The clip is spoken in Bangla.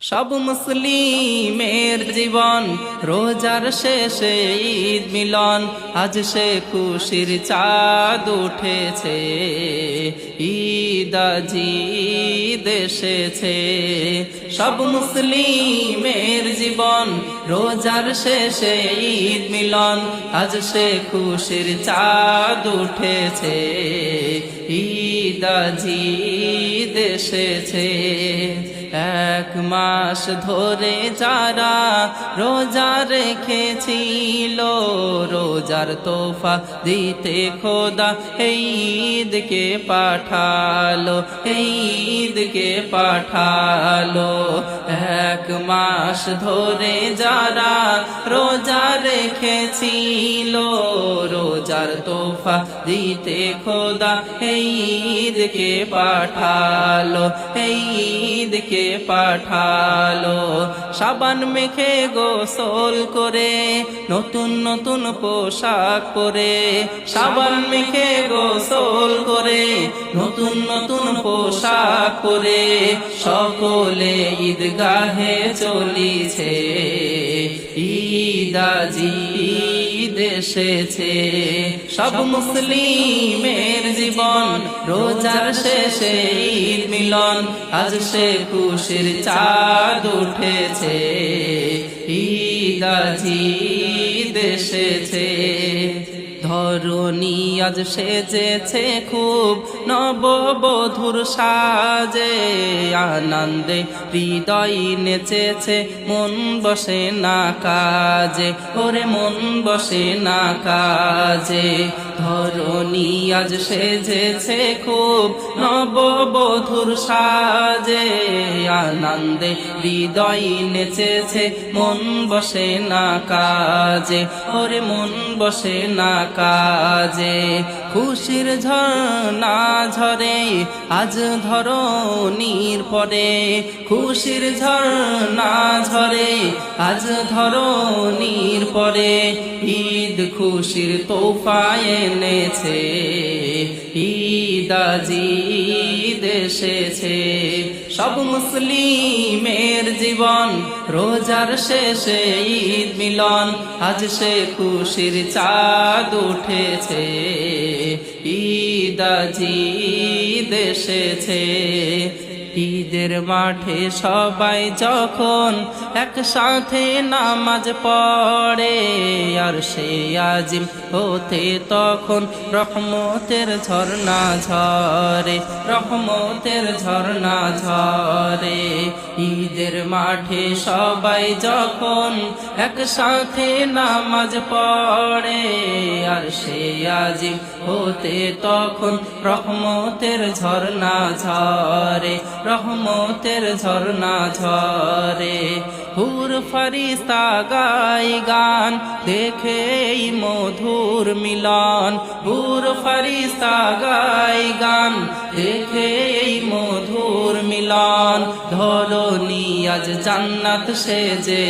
সব মুসলিমের জীবন রোজার শেষে ঈদ মিলন, আজ সে খুশির চাঁদ উঠেছে, ঈদ আজি ঈদ এসেছে। সব মুসলিমের জীবন রোজার শেষে ঈদ মিলন, আজ সে খুশির চাঁদ উঠেছে, ঈদ আজি ঈদ এসেছে। এক মাস ধরে যারা রোজা রেখেছিল, রোজার তোফা দিতে খোদা এই ঈদকে পাঠালো, এই ঈদকে পাঠালো। এক মাস ধরে যারা রোজা রেখেছিল, রোজার তোফা দিতে খোদা এই ঈদকে পাঠালো, এই ঈদকে পাঠালো। সাবান মেখে গোসল করে, নতুন নতুন পোশাক পরে, সাবান মেখে গোসল করে, নতুন নতুন পোশাক পরে, সকলে ঈদগাহে চলিছে, ঈদ আজি ঈদ এসেছে। সব মুসলিমের জীবন রোজার শেষে ঈদ মিলন, আজ সে খুশির চাঁদ উঠেছে, ঈদ আজি ঈদ এসেছে। ধরণী আজ সেজেছে খুব নববধূর সাজে, আনন্দে হৃদয় নেচেছে, মন বসে না কাজে, ওরে মন বসে না কাজে। ধরণী আজ সেজেছে খুব নববধূর সাজে, আনন্দে হৃদয় নেচেছে, মন বসে না কাজে, ওরে মন বসে না কাজে। খুশির ঝর্ণা ঝরে আজ ধরণীর পরে, খুশির ঝর্ণা ঝরে আজ ধরণীর পরে, ঈদ খুশির তোফা এনেছে, ঈদ আজি ঈদ এসেছে। সব মুসলিমের জীবন রোজার শেষে ঈদ মিলন, আজ সে খুশির চাঁদ উঠেছে, ঈদ আজি ঈদ এসেছে। ঈদের মাঠে সবাই যখন একসাথে নামাজ পড়ে, আর সে আজিম হতে তখন রহমতের ঝর্ণা ঝরে, রহমতের ঝর্ণা ঝরে। ঈদের মাঠে সবাই যখন একসাথে নামাজ পড়ে, আর সে আজিম হতে তখন রহমতের ঝর্ণা ঝরে, রহমতের ঝর্ণা ঝরে। হুর ফরিস্তা গায় গান দেখে এই মধুর মিলন, হুর ফরিস্তা গায় গান দেখে এই মধুর মিলন। ধরণী আজ জান্নাত সেজে